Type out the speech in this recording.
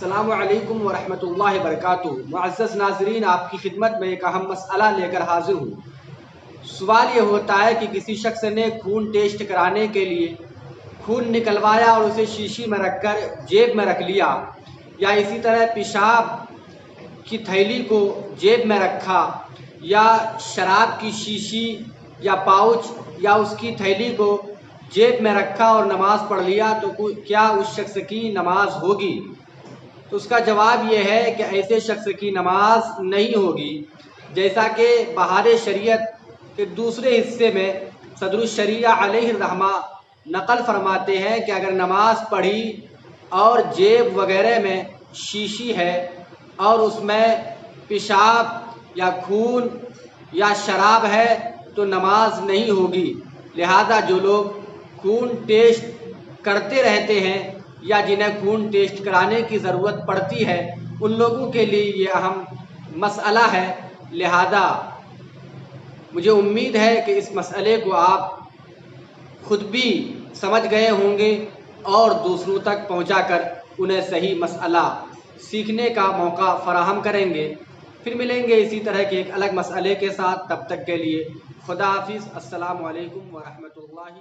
अस्सलामु अलैकुम वरहमतुल्लाहि वबरकातुहू। मुअज़्ज़ज़ नाज़रीन, आपकी खिदमत में एक अहम मसला लेकर हाजिर हूँ। सवाल ये होता है कि किसी शख्स ने खून टेस्ट कराने के लिए खून निकलवाया और उसे शीशी में रखकर जेब में रख लिया, या इसी तरह पेशाब की थैली को जेब में रखा, या शराब की शीशी या पाउच या उसकी थैली को जेब में रखा और नमाज पढ़ लिया, तो क्या उस शख्स की नमाज होगी? तो उसका जवाब ये है कि ऐसे शख्स की नमाज नहीं होगी। जैसा कि बहार शरीयत के दूसरे हिस्से में सदरुश शरिया अलैहि रहमा नकल फरमाते हैं कि अगर नमाज पढ़ी और जेब वगैरह में शीशी है और उसमें पेशाब या खून या शराब है तो नमाज नहीं होगी। लिहाजा जो लोग खून टेस्ट करते रहते हैं या जिन्हें खून टेस्ट कराने की ज़रूरत पड़ती है, उन लोगों के लिए ये अहम मसला है। लिहाजा मुझे उम्मीद है कि इस मसले को आप खुद भी समझ गए होंगे और दूसरों तक पहुंचाकर उन्हें सही मसला सीखने का मौका फ़राहम करेंगे। फिर मिलेंगे इसी तरह के एक अलग मसले के साथ। तब तक के लिए खुदा हाफिज़। अस्सलामु अलैकुम वरहमतुल्लाहि।